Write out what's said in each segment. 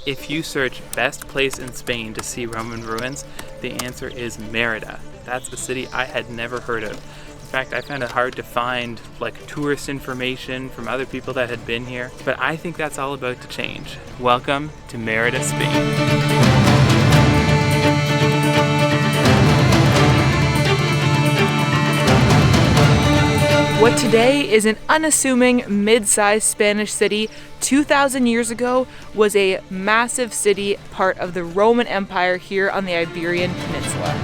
If you search best place in Spain to see Roman ruins, the answer is Merida. That's a city I had never heard of. In fact, I found it hard to find like tourist information from other people that had been here, but I think that's all about to change. Welcome to Merida, Spain. What today is an unassuming mid-sized Spanish city 2,000 years ago was a massive city, part of the Roman Empire here on the Iberian Peninsula.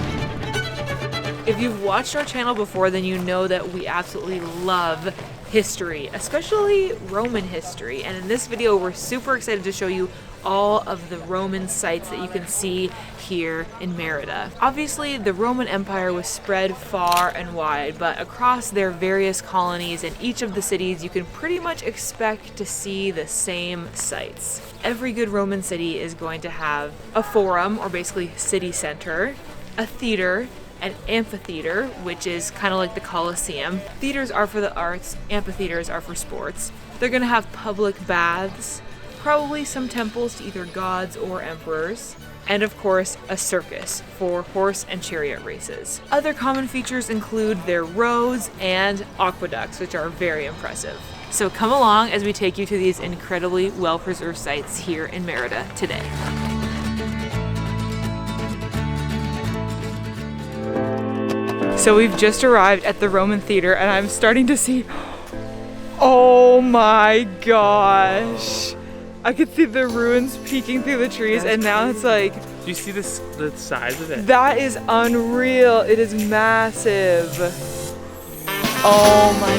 If you've watched our channel before, then you know that we absolutely love history, especially Roman history. And in this video, we're super excited to show you all of the Roman sites that you can see here in Merida. Obviously, the Roman Empire was spread far and wide, but across their various colonies in each of the cities, you can pretty much expect to see the same sites. Every good Roman city is going to have a forum, or basically city center, a theater, an amphitheater, which is kind of like the Colosseum. Theaters are for the arts, amphitheaters are for sports. They're gonna have public baths, probably some temples to either gods or emperors, and of course a circus for horse and chariot races. Other common features include their roads and aqueducts, which are very impressive. So come along as we take you to these incredibly well-preserved sites here in Merida today. So we've just arrived at the Roman Theater and I'm starting to see, oh my gosh. I could see the ruins peeking through the trees. That's and now crazy. It's like... Do you see the size of it? That is unreal. It is massive. Oh my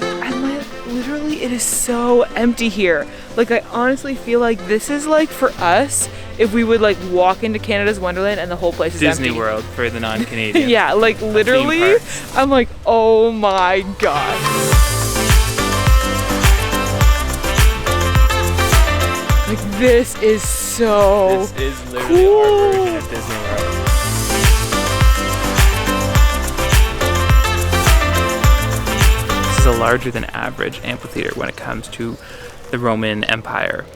gosh. And like, literally it is so empty here. Like I honestly feel like this is like for us, if we would like walk into Canada's Wonderland and the whole place is Disney empty. World for the non-Canadians. Yeah, like literally, I'm like, oh my gosh. Like this is so This is literally cool. Our version of Disney World. This is a larger than average amphitheater when it comes to the Roman Empire.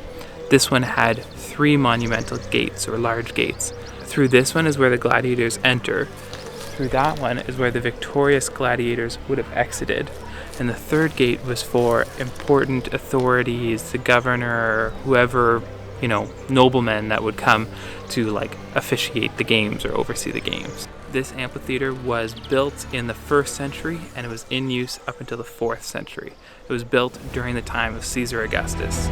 This one had 3 monumental gates, or large gates. Through this one is where the gladiators enter. Through that one is where the victorious gladiators would have exited. And the 3rd gate was for important authorities, the governor, whoever, you know, noblemen that would come to like officiate the games or oversee the games. This amphitheater was built in the 1st century and it was in use up until the 4th century. It was built during the time of Caesar Augustus.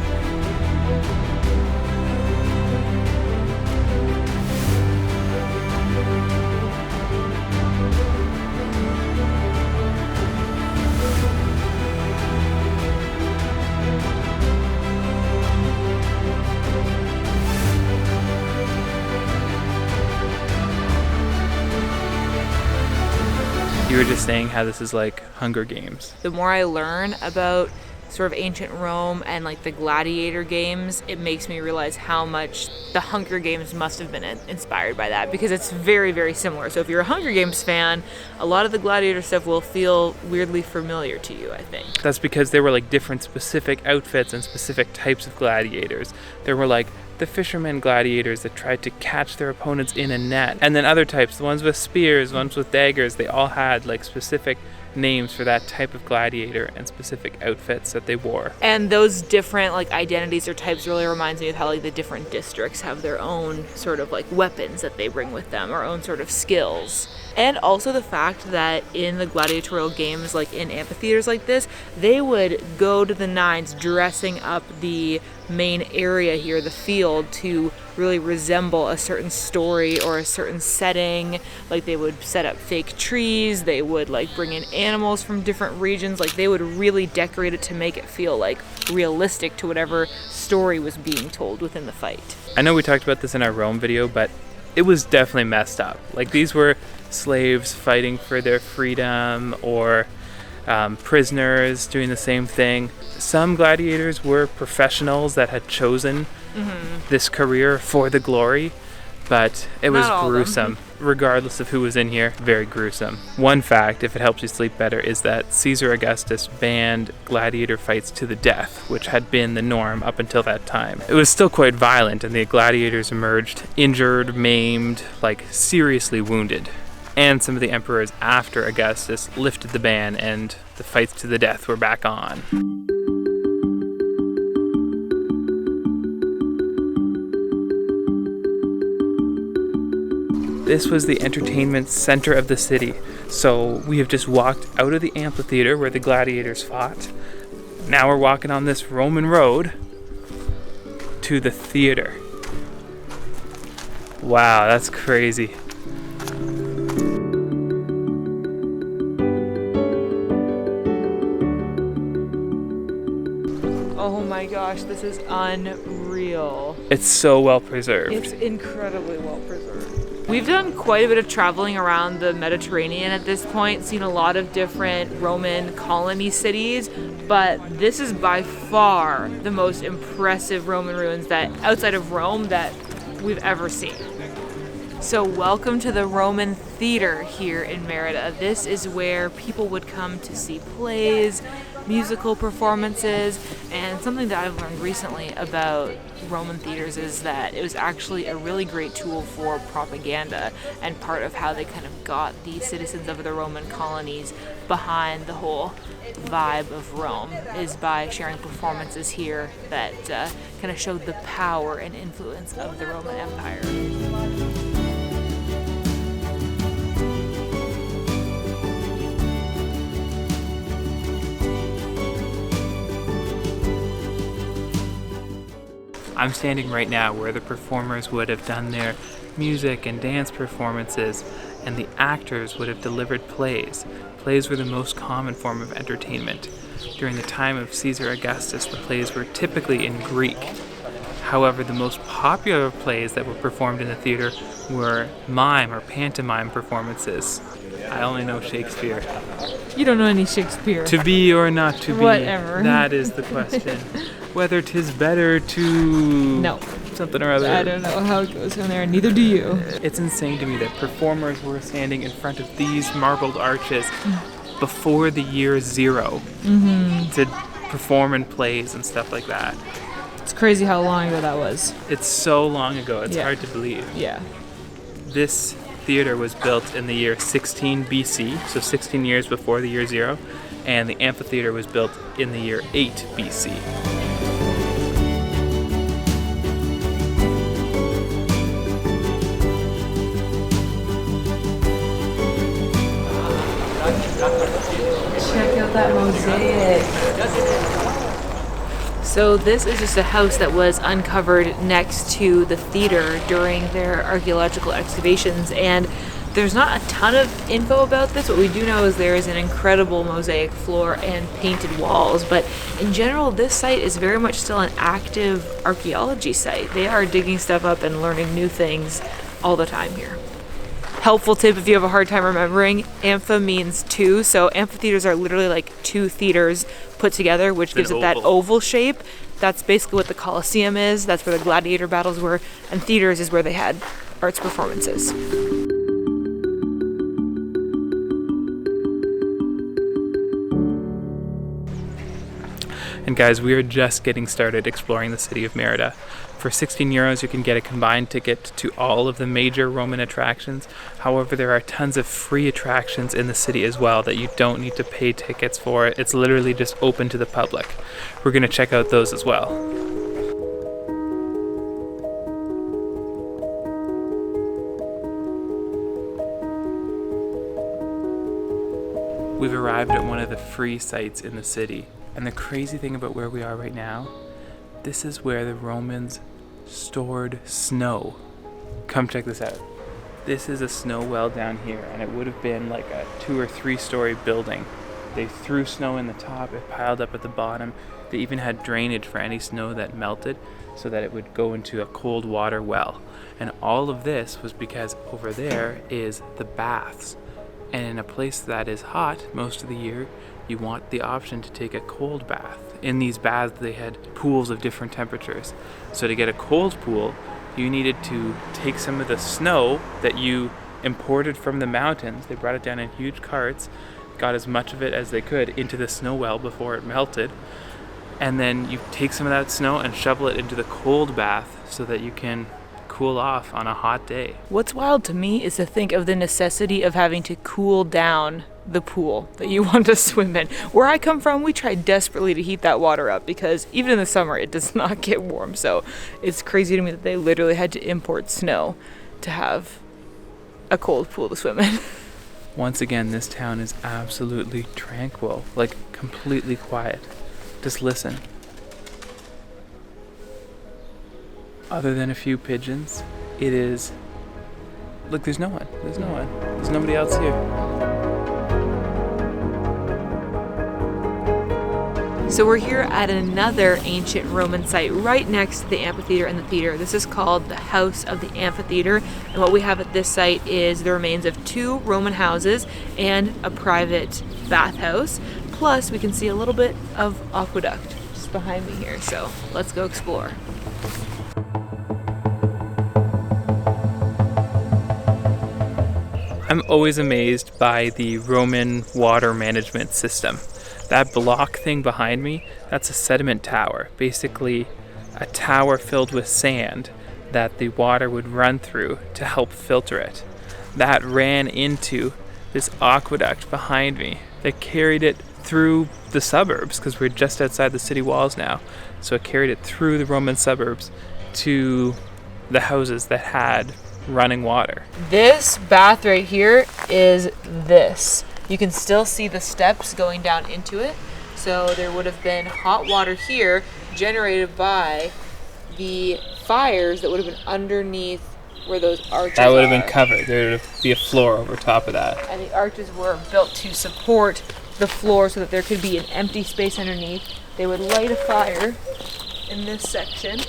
You were just saying how this is like Hunger Games. The more I learn about sort of ancient Rome and like the gladiator games, it makes me realize how much the Hunger Games must have been inspired by that, because it's very, very similar. So if you're a Hunger Games fan, a lot of the gladiator stuff will feel weirdly familiar to you, I think. That's because there were like different specific outfits and specific types of gladiators. There were like the fishermen gladiators that tried to catch their opponents in a net. And then other types, the ones with spears, the ones with daggers, they all had like specific names for that type of gladiator and specific outfits that they wore. And those different like identities or types really reminds me of how like the different districts have their own sort of like weapons that they bring with them, or own sort of skills. And also the fact that in the gladiatorial games, like in amphitheaters like this, they would go to the nines dressing up the main area here, the field, to really resemble a certain story or a certain setting. Like they would set up fake trees, they would like bring in animals from different regions, like they would really decorate it to make it feel like realistic to whatever story was being told within the fight. I know we talked about this in our Rome video, but it was definitely messed up. Like these were slaves fighting for their freedom, or prisoners doing the same thing. Some gladiators were professionals that had chosen this career for the glory, but it was Not all of them. gruesome. Regardless of who was in here, very gruesome. One fact, if it helps you sleep better, is that Caesar Augustus banned gladiator fights to the death, which had been the norm up until that time. It was still quite violent, and the gladiators emerged injured, maimed, like seriously wounded. And some of the emperors after Augustus lifted the ban, and the fights to the death were back on. This was the entertainment center of the city. So we have just walked out of the amphitheater where the gladiators fought. Now we're walking on this Roman road to the theater. Wow, that's crazy. Oh my gosh, this is unreal. It's so well preserved. It's incredibly well preserved. We've done quite a bit of traveling around the Mediterranean at this point, seen a lot of different Roman colony cities, but this is by far the most impressive Roman ruins that outside of Rome that we've ever seen. So welcome to the Roman Theater here in Merida. This is where people would come to see plays, musical performances, and something that I've learned recently about Roman theaters is that it was actually a really great tool for propaganda, and part of how they kind of got the citizens of the Roman colonies behind the whole vibe of Rome is by sharing performances here that kind of showed the power and influence of the Roman Empire. I'm standing right now where the performers would have done their music and dance performances, and the actors would have delivered plays. Plays were the most common form of entertainment. During the time of Caesar Augustus, the plays were typically in Greek. However, the most popular plays that were performed in the theater were mime or pantomime performances. I only know Shakespeare. You don't know any Shakespeare. To be or not to be? Whatever. That is the question. Whether 'tis better to... No. Something or other. I don't know how it goes from there, neither do you. It's insane to me that performers were standing in front of these marbled arches before the year 0 to perform in plays and stuff like that. It's crazy how long ago that was. It's so long ago, it's Yeah. hard to believe. Yeah. This theater was built in the year 16 BC, so 16 years before the year 0, and the amphitheater was built in the year 8 BC. Check out that mosaic. So this is just a house that was uncovered next to the theater during their archaeological excavations, and there's not a ton of info about this. What we do know is there is an incredible mosaic floor and painted walls, but in general this site is very much still an active archaeology site. They are digging stuff up and learning new things all the time here. Helpful tip if you have a hard time remembering, ampha means two, so amphitheaters are literally like two theaters put together, which gives it that oval shape. That's basically what the Colosseum is. That's where the gladiator battles were, and theaters is where they had arts performances. And guys, we are just getting started exploring the city of Merida. For 16 euros, you can get a combined ticket to all of the major Roman attractions. However, there are tons of free attractions in the city as well that you don't need to pay tickets for. It's literally just open to the public. We're going to check out those as well. We've arrived at one of the free sites in the city. And the crazy thing about where we are right now, this is where the Romans stored snow. Come check this out. This is a snow well down here, and it would have been like a 2 or 3 story building. They threw snow in the top, it piled up at the bottom. They even had drainage for any snow that melted so that it would go into a cold water well. And all of this was because over there is the baths. And in a place that is hot most of the year, you want the option to take a cold bath. In these baths, they had pools of different temperatures. So to get a cold pool, you needed to take some of the snow that you imported from the mountains. They brought it down in huge carts, got as much of it as they could into the snow well before it melted. And then you take some of that snow and shovel it into the cold bath so that you can cool off on a hot day. What's wild to me is to think of the necessity of having to cool down the pool that you want to swim in. Where I come from, we try desperately to heat that water up because even in the summer it does not get warm. So it's crazy to me that they literally had to import snow to have a cold pool to swim in. Once again, this town is absolutely tranquil, like completely quiet. Just listen. Other than a few pigeons, it is... Look, there's no one. There's no one. There's nobody else here. So we're here at another ancient Roman site right next to the amphitheater and the theater. This is called the House of the Amphitheater, and what we have at this site is the remains of 2 Roman houses and a private bathhouse. Plus, we can see a little bit of aqueduct just behind me here, so let's go explore. I'm always amazed by the Roman water management system. That block thing behind me, that's a sediment tower. Basically, a tower filled with sand that the water would run through to help filter it. That ran into this aqueduct behind me that carried it through the suburbs, because we're just outside the city walls now. So it carried it through the Roman suburbs to the houses that had running water. This bath right here is this. You can still see the steps going down into it. So there would have been hot water here generated by the fires that would have been underneath where those arches That would have are. been covered. There would be a floor over top of that. And the arches were built to support the floor so that there could be an empty space underneath. They would light a fire in this section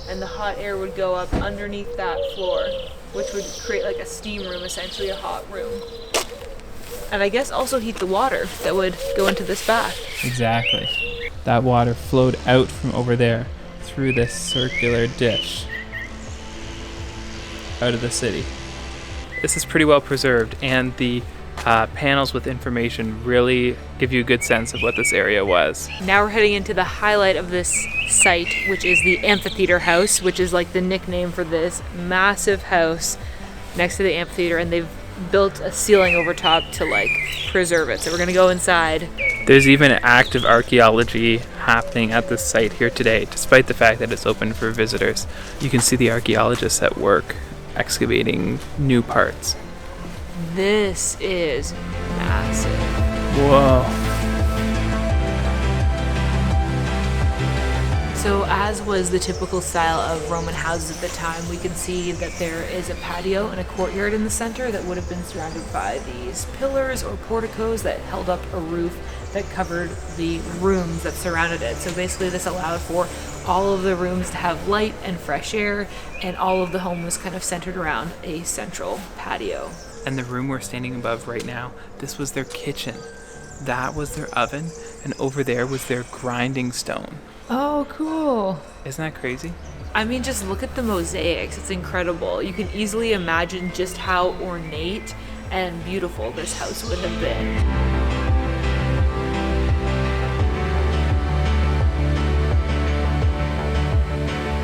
and the hot air would go up underneath that floor, which would create like a steam room, essentially a hot room. And I guess also heat the water that would go into this bath. Exactly. That water flowed out from over there through this circular dish out of the city. This is pretty well preserved, and the panels with information really give you a good sense of what this area was. Now we're heading into the highlight of this site, which is the Amphitheater house, which is like the nickname for this massive house next to the amphitheater, and they've built a ceiling over top to like preserve it. So we're gonna go inside. There's even active archaeology happening at this site here today, despite the fact that it's open for visitors. You can see the archaeologists at work excavating new parts. This is massive. Whoa. So as was the typical style of Roman houses at the time, we can see that there is a patio and a courtyard in the center that would have been surrounded by these pillars or porticos that held up a roof that covered the rooms that surrounded it. So basically this allowed for all of the rooms to have light and fresh air, and all of the home was kind of centered around a central patio. And the room we're standing above right now, this was their kitchen. That was their oven, and over there was their grinding stone. Oh, cool. Isn't that crazy? I mean, just look at the mosaics. It's incredible. You can easily imagine just how ornate and beautiful this house would have been.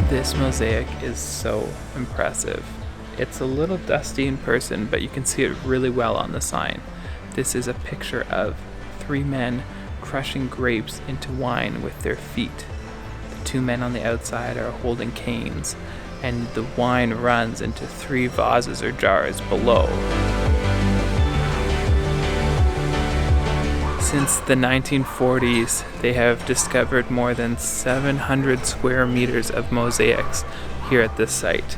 This mosaic is so impressive. It's a little dusty in person, but you can see it really well on the sign. This is a picture of 3 men crushing grapes into wine with their feet. The 2 men on the outside are holding canes, and the wine runs into 3 vases or jars below. Since the 1940s, they have discovered more than 700 square meters of mosaics here at this site.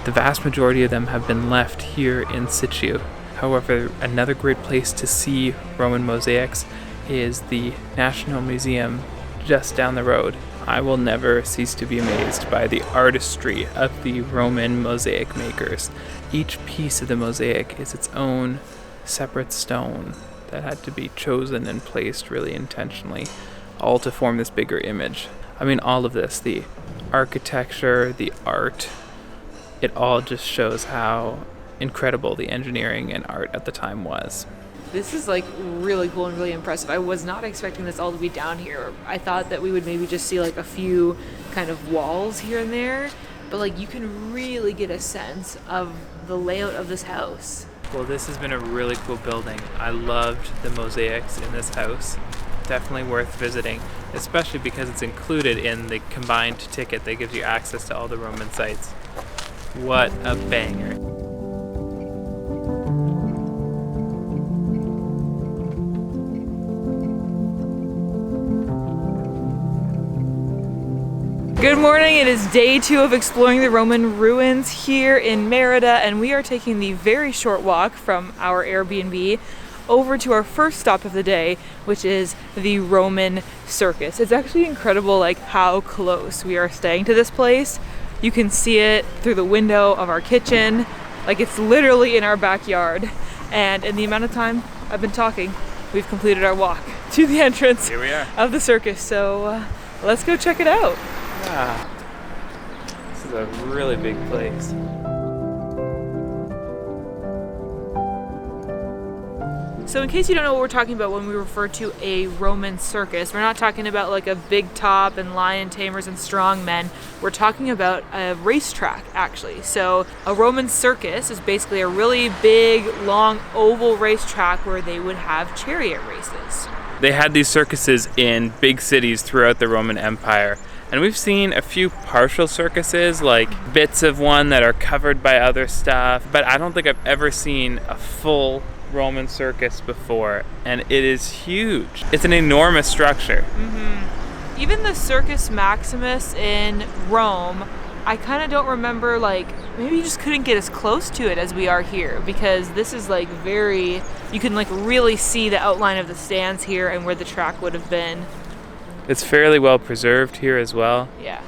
The vast majority of them have been left here in situ. However, another great place to see Roman mosaics is the National Museum just down the road. I will never cease to be amazed by the artistry of the Roman mosaic makers. Each piece of the mosaic is its own separate stone that had to be chosen and placed really intentionally, all to form this bigger image. I mean, all of this, the architecture, the art, It all just shows how incredible the engineering and art at the time was. This is like really cool and really impressive. I was not expecting this all to be down here. I thought that we would maybe just see like a few kind of walls here and there, but like you can really get a sense of the layout of this house. Well, this has been a really cool building. I loved the mosaics in this house. Definitely worth visiting, especially because it's included in the combined ticket that gives you access to all the Roman sites. What a banger. Good morning, it is day 2 of exploring the Roman ruins here in Merida, and we are taking the very short walk from our Airbnb over to our first stop of the day, which is the Roman Circus. It's actually incredible like how close we are staying to this place. You can see it through the window of our kitchen, like it's literally in our backyard. And in the amount of time I've been talking, we've completed our walk to the entrance Here we are. of the circus. So let's go check it out. Ah, this is a really big place. So in case you don't know what we're talking about when we refer to a Roman circus, we're not talking about like a big top and lion tamers and strong men. We're talking about a racetrack, actually. So a Roman circus is basically a really big, long oval racetrack where they would have chariot races. They had these circuses in big cities throughout the Roman Empire. And we've seen a few partial circuses, like bits of one that are covered by other stuff, but I don't think I've ever seen a full Roman circus before, and it is huge. It's an enormous structure. Mm-hmm. Even the Circus Maximus in Rome, I kind of don't remember, like, maybe you just couldn't get as close to it as we are here, because this is like very, you can like really see the outline of the stands here and where the track would have been. It's fairly well preserved here as well. Yeah.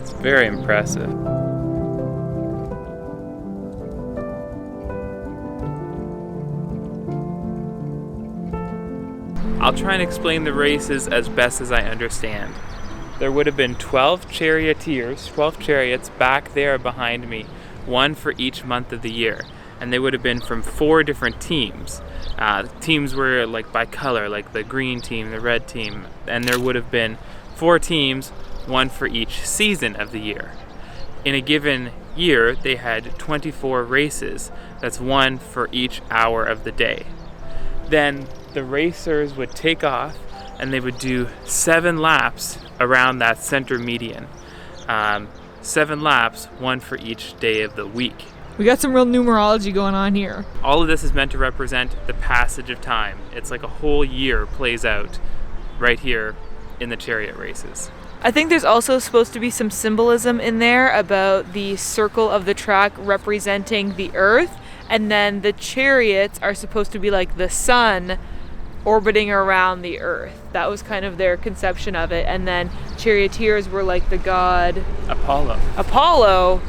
It's very impressive. I'll try and explain the races as best as I understand. There would have been 12 charioteers, 12 chariots back there behind me, one for each month of the year. And they would have been from 4 different teams. Teams were like by color, like the green team, the red team, and there would have been 4 teams, one for each season of the year. In a given year, they had 24 races. That's one for each hour of the day. Then the racers would take off and they would do 7 laps around that center median. 7 laps, one for each day of the week. We got some real numerology going on here. All of this is meant to represent the passage of time. It's like a whole year plays out right here in the chariot races. I think there's also supposed to be some symbolism in there about the circle of the track representing the earth, and then the chariots are supposed to be like the sun orbiting around the earth. That was kind of their conception of it. And then charioteers were like the god Apollo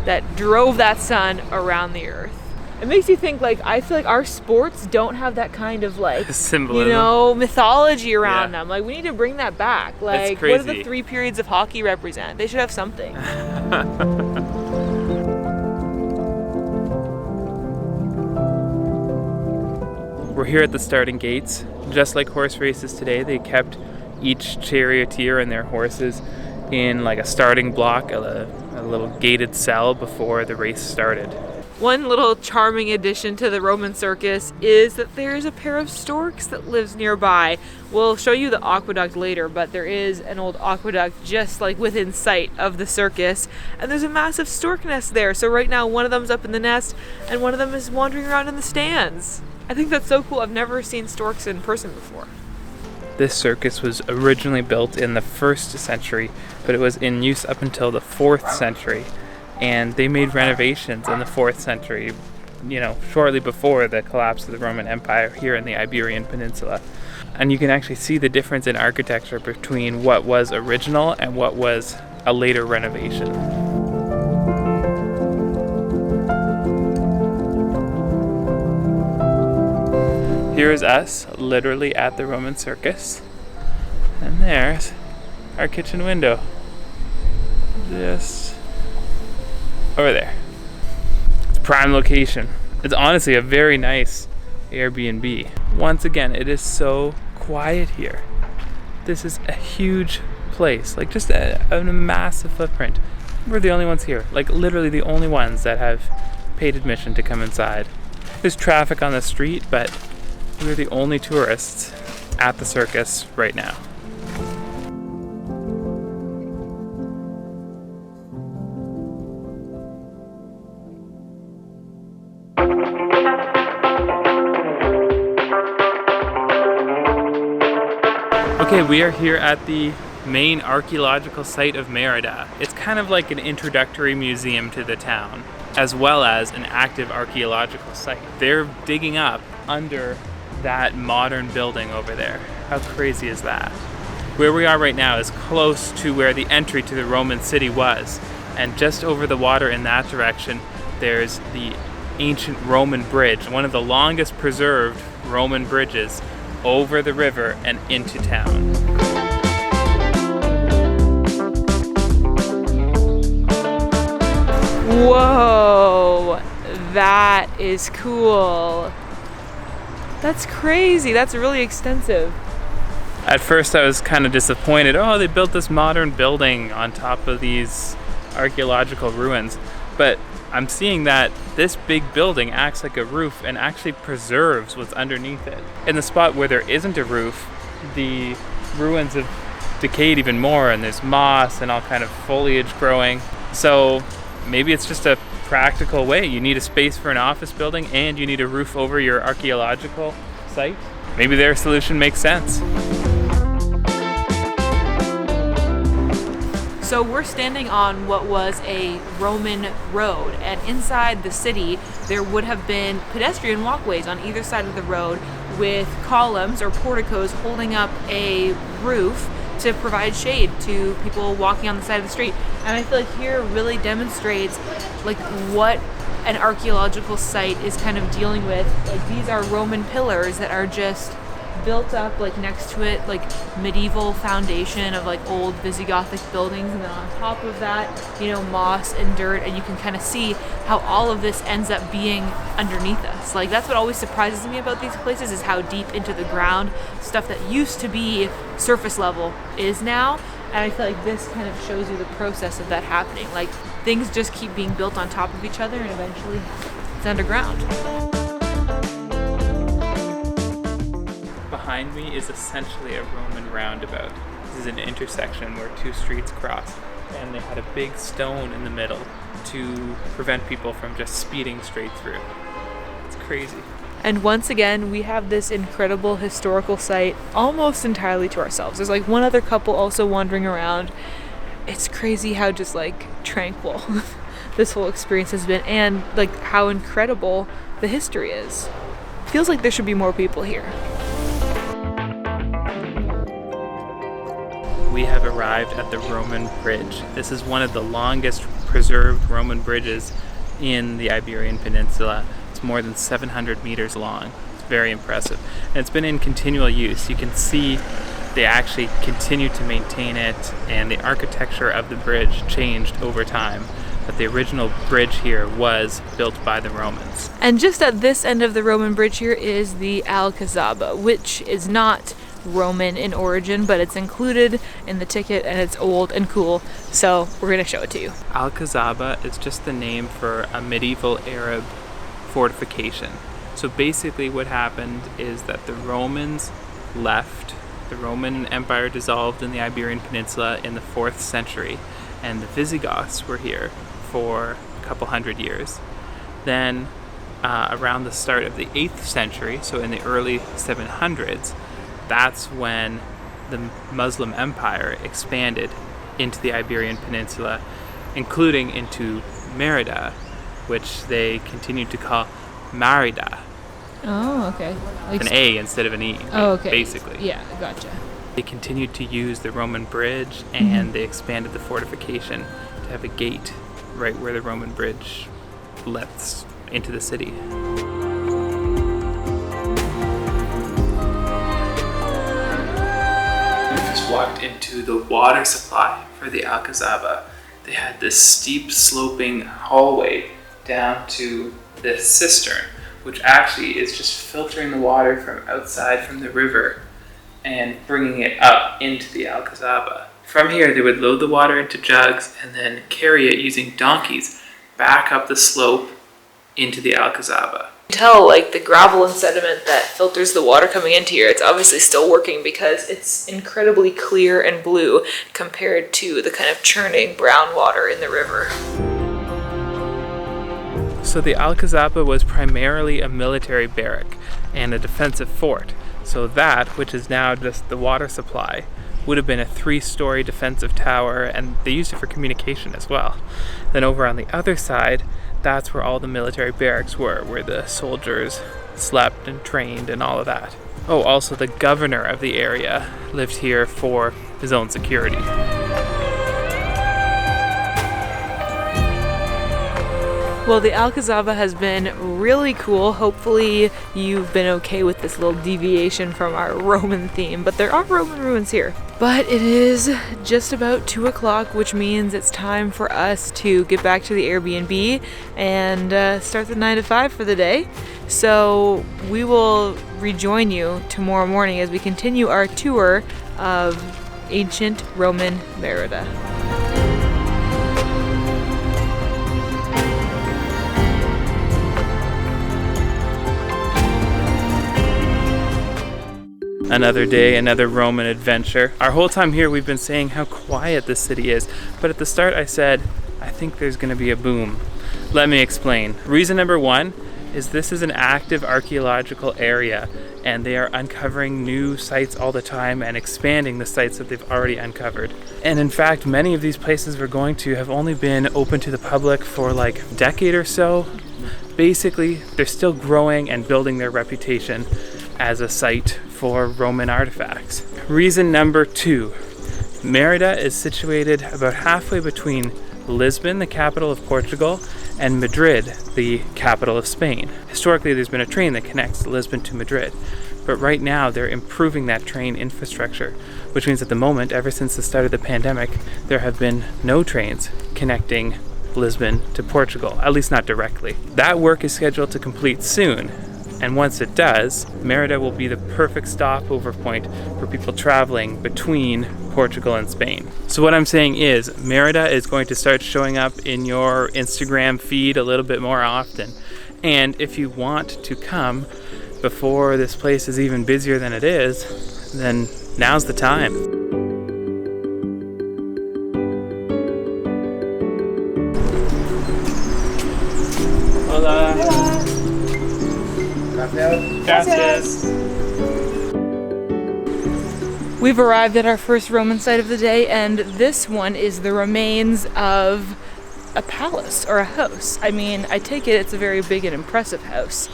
that drove that sun around the earth. It makes you think, like, I feel like our sports don't have that kind of like symbolism, you know, mythology around them. Like, we need to bring that back. Like, crazy. What do the 3 periods of hockey represent? They should have something. We're here at the starting gates. Just like horse races today, they kept each charioteer and their horses in like a starting block, a little gated cell before the race started. One little charming addition to the Roman circus is that there's a pair of storks that lives nearby. We'll show you the aqueduct later, but there is an old aqueduct just like within sight of the circus, and there's a massive stork nest there. So right now one of them's up in the nest and one of them is wandering around in the stands. I think that's so cool. I've never seen storks in person before. This circus was originally built in the 1st century, but it was in use up until the 4th century. And they made renovations in the 4th century, you know, shortly before the collapse of the Roman Empire here in the Iberian Peninsula. And you can actually see the difference in architecture between what was original and what was a later renovation. Here's us, literally at the Roman circus. And there's our kitchen window. Just over there. prime location. It's honestly a very nice Airbnb. Once again, it is so quiet here. This is a huge place, like just a massive footprint. We're the only ones here, like literally the only ones that have paid admission to come inside. There's traffic on the street, but we're the only tourists at the circus right now. Okay, we are here at the main archaeological site of Merida. It's kind of like an introductory museum to the town, as well as an active archaeological site. They're digging up under that modern building over there. How crazy is that? Where we are right now is close to where the entry to the Roman city was, and just over the water in that direction, there's the ancient Roman bridge, one of the longest preserved Roman bridges over the river and into town. Whoa, that is cool. That's crazy. That's really extensive. At first I was kind of disappointed. Oh, they built this modern building on top of these archaeological ruins. But I'm seeing that this big building acts like a roof and actually preserves what's underneath it. In the spot where there isn't a roof, the ruins have decayed even more, and there's moss and all kind of foliage growing. So maybe it's just a practical way. You need a space for an office building and you need a roof over your archaeological site. Maybe their solution makes sense. So we're standing on what was a Roman road, and inside the city there would have been pedestrian walkways on either side of the road with columns or porticos holding up a roof to provide shade to people walking on the side of the street. And I feel like here really demonstrates like what an archaeological site is kind of dealing with. Like these are Roman pillars that are just built up like next to it, like medieval foundation of like old Visigothic buildings, and then on top of that, you know, moss and dirt, and you can kind of see how all of this ends up being underneath us. Like that's what always surprises me about these places, is how deep into the ground stuff that used to be surface level is now. And I feel like this kind of shows you the process of that happening. Like things just keep being built on top of each other, and eventually it's underground. Behind me is essentially a Roman roundabout. This is an intersection where two streets cross, and they had a big stone in the middle to prevent people from just speeding straight through. It's crazy. And once again, we have this incredible historical site almost entirely to ourselves. There's like one other couple also wandering around. It's crazy how just like tranquil this whole experience has been, and like how incredible the history is. Feels like there should be more people here. We have arrived at the Roman Bridge. This is one of the longest preserved Roman bridges in the Iberian Peninsula. It's more than 700 meters long. It's very impressive. And it's been in continual use. You can see they actually continue to maintain it, and the architecture of the bridge changed over time. But the original bridge here was built by the Romans. And just at this end of the Roman bridge here is the Alcazaba, which is not Roman in origin, but it's included in the ticket and it's old and cool, so we're going to show it to you. Alcazaba is just the name for a medieval Arab fortification. So basically what happened is that the Romans left, the Roman Empire dissolved in the Iberian Peninsula in the 4th century, and the Visigoths were here for a couple hundred years. Then around the start of the 8th century, so in the early 700s, that's when the Muslim Empire expanded into the Iberian Peninsula, including into Merida, which they continued to call Merida. Oh, okay. Like an A instead of an E, oh, okay. Basically. Yeah, gotcha. They continued to use the Roman bridge, and they expanded the fortification to have a gate right where the Roman bridge lets into the city. Walked into the water supply for the Alcazaba. They had this steep sloping hallway down to this cistern, which actually is just filtering the water from outside from the river and bringing it up into the Alcazaba. From here, they would load the water into jugs and then carry it using donkeys back up the slope into the Alcazaba. Tell like the gravel and sediment that filters the water coming into here, it's obviously still working because it's incredibly clear and blue compared to the kind of churning brown water in the river. So the Alcazaba was primarily a military barrack and a defensive fort. So that, which is now just the water supply, would have been a 3-story defensive tower, and they used it for communication as well. Then over on the other side, that's where all the military barracks were, where the soldiers slept and trained and all of that. Oh, also the governor of the area lived here for his own security. Well, the Alcazaba has been really cool. Hopefully you've been okay with this little deviation from our Roman theme, but there are Roman ruins here. But it is just about 2 o'clock, which means it's time for us to get back to the Airbnb and start the 9 to 5 for the day. So we will rejoin you tomorrow morning as we continue our tour of ancient Roman Merida. Another day, another Roman adventure. Our whole time here we've been saying how quiet this city is, but at the start I said, I think there's gonna be a boom. Let me explain. Reason number 1 is this is an active archaeological area, and they are uncovering new sites all the time and expanding the sites that they've already uncovered. And in fact, many of these places we're going to have only been open to the public for like a decade or so. Basically, they're still growing and building their reputation as a site for Roman artifacts. Reason number 2, Merida is situated about halfway between Lisbon, the capital of Portugal, and Madrid, the capital of Spain. Historically, there's been a train that connects Lisbon to Madrid, but right now they're improving that train infrastructure, which means at the moment, ever since the start of the pandemic, there have been no trains connecting Lisbon to Portugal, at least not directly. That work is scheduled to complete soon, and once it does, Merida will be the perfect stopover point for people traveling between Portugal and Spain. So what I'm saying is, Merida is going to start showing up in your Instagram feed a little bit more often. And if you want to come before this place is even busier than it is, then now's the time. Hola. Hola. Gracias. We've arrived at our first Roman site of the day, and this one is the remains of a palace or a house. I mean, I take it it's a very big and impressive house,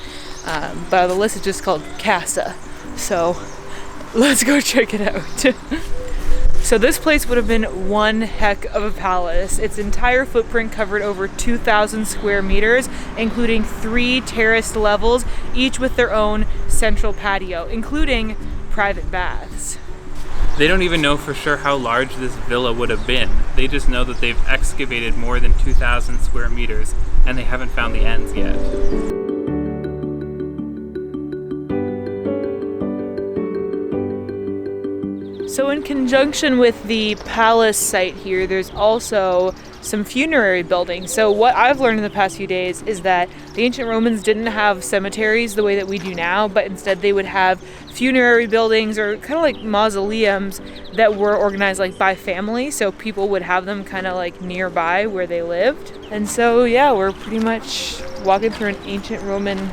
but on the list it's just called Casa. So let's go check it out. So this place would have been one heck of a palace. Its entire footprint covered over 2,000 square meters, including 3 terraced levels, each with their own central patio, including private baths. They don't even know for sure how large this villa would have been. They just know that they've excavated more than 2,000 square meters, and they haven't found the ends yet. So in conjunction with the palace site here, there's also some funerary buildings. So what I've learned in the past few days is that the ancient Romans didn't have cemeteries the way that we do now, but instead they would have funerary buildings, or kind of like mausoleums, that were organized like by family. So people would have them kind of like nearby where they lived. And so yeah, we're pretty much walking through an ancient Roman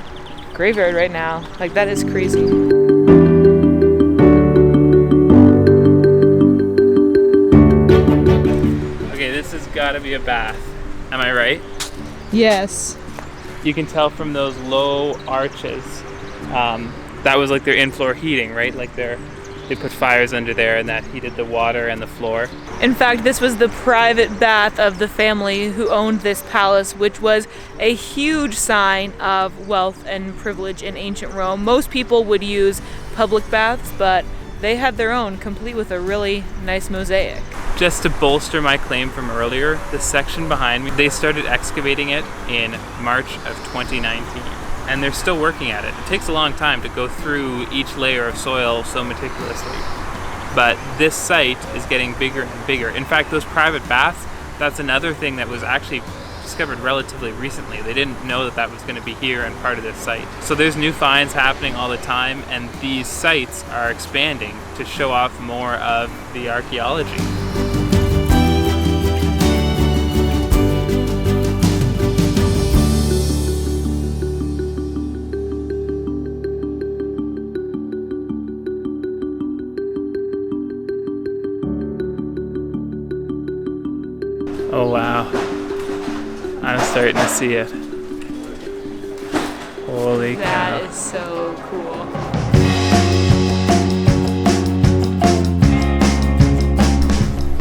graveyard right now. Like, that is crazy. Gotta be a bath. Am I right? Yes. You can tell from those low arches. That was like their in-floor heating, right? Like they put fires under there, and that heated the water and the floor. In fact, this was the private bath of the family who owned this palace, which was a huge sign of wealth and privilege in ancient Rome. Most people would use public baths, but they had their own, complete with a really nice mosaic. Just to bolster my claim from earlier, the section behind me, they started excavating it in March of 2019. And they're still working at it. It takes a long time to go through each layer of soil so meticulously. But this site is getting bigger and bigger. In fact, those private baths, that's another thing that was actually discovered relatively recently. They didn't know that that was going to be here and part of this site. So there's new finds happening all the time, and these sites are expanding to show off more of the archaeology. Oh wow, I'm starting to see it. Holy cow. That is so cool.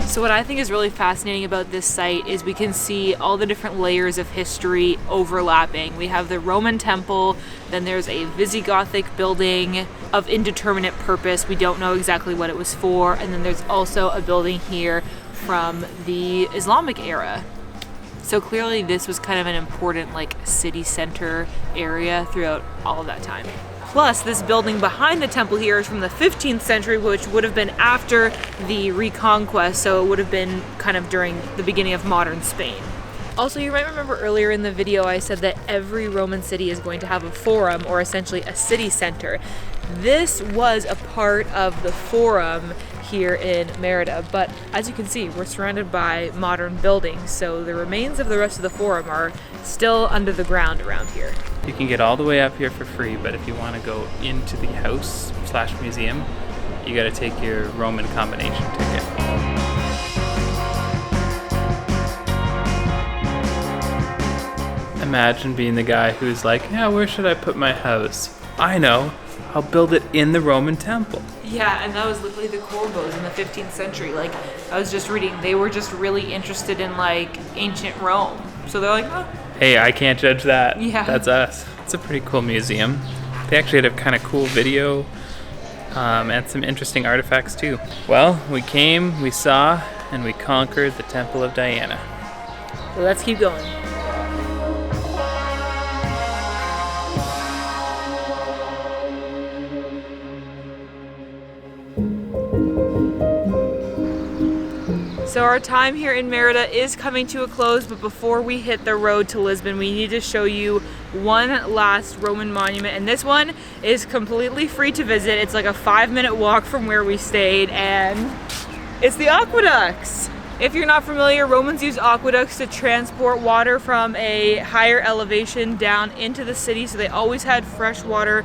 So what I think is really fascinating about this site is we can see all the different layers of history overlapping. We have the Roman temple, then there's a Visigothic building of indeterminate purpose. We don't know exactly what it was for. And then there's also a building here from the Islamic era. So clearly this was kind of an important like city center area throughout all of that time. Plus this building behind the temple here is from the 15th century, which would have been after the Reconquest, so it would have been kind of during the beginning of modern Spain. Also, you might remember earlier in the video I said that every Roman city is going to have a forum, or essentially a city center. This was a part of the forum here in Merida, but as you can see, we're surrounded by modern buildings, so the remains of the rest of the forum are still under the ground around here. You can get all the way up here for free, but if you want to go into the house / museum, you got to take your Roman combination ticket. Imagine being the guy who's like, yeah, where should I put my house? I know, I'll build it in the Roman temple. Yeah, and that was literally the Corbos in the 15th century. Like, I was just reading, they were just really interested in like ancient Rome. So they're like, oh. Hey, I can't judge that. Yeah. That's us. It's a pretty cool museum. They actually had a kind of cool video and some interesting artifacts too. Well, we came, we saw, and we conquered the Temple of Diana. So let's keep going. So our time here in Merida is coming to a close, but before we hit the road to Lisbon, we need to show you one last Roman monument, and this one is completely free to visit. It's like a 5-minute walk from where we stayed, and it's the Aqueducts. If you're not familiar, Romans used aqueducts to transport water from a higher elevation down into the city, so they always had fresh water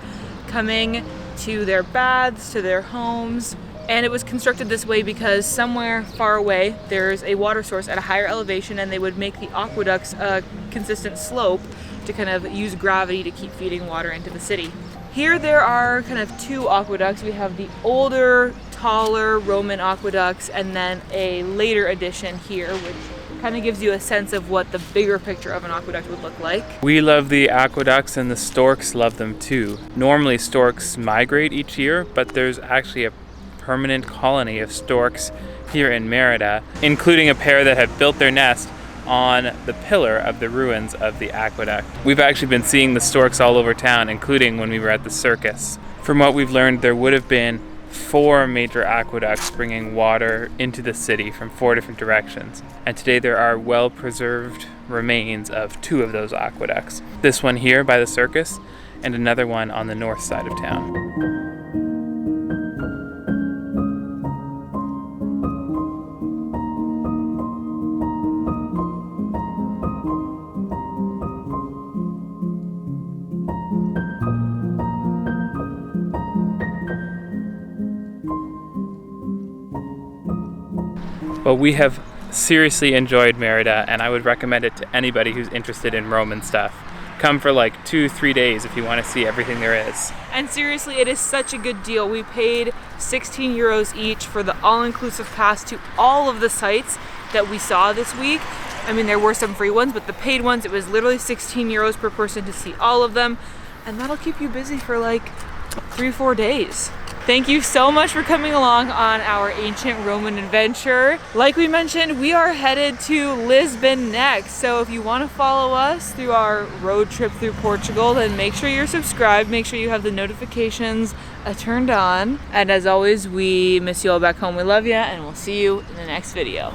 coming to their baths, to their homes. And it was constructed this way because somewhere far away there's a water source at a higher elevation, and they would make the aqueducts a consistent slope to kind of use gravity to keep feeding water into the city. Here there are kind of two aqueducts. We have the older, taller Roman aqueducts, and then a later addition here, which kind of gives you a sense of what the bigger picture of an aqueduct would look like. We love the aqueducts, and the storks love them too. Normally storks migrate each year, but there's actually a permanent colony of storks here in Merida, including a pair that have built their nest on the pillar of the ruins of the aqueduct. We've actually been seeing the storks all over town, including when we were at the circus. From what we've learned, there would have been 4 major aqueducts bringing water into the city from 4 different directions. And today there are well-preserved remains of 2 of those aqueducts. This one here by the circus, and another one on the north side of town. Well, we have seriously enjoyed Merida, and I would recommend it to anybody who's interested in Roman stuff. Come for like 2-3 days if you want to see everything there is. And seriously, it is such a good deal. We paid 16 euros each for the all-inclusive pass to all of the sites that we saw this week. I mean, there were some free ones, but the paid ones, it was literally 16 euros per person to see all of them. And that'll keep you busy for like 3-4 days. Thank you so much for coming along on our ancient Roman adventure. Like we mentioned, we are headed to Lisbon next. So if you want to follow us through our road trip through Portugal, then make sure you're subscribed. Make sure you have the notifications turned on. And as always, we miss you all back home. We love you, and we'll see you in the next video.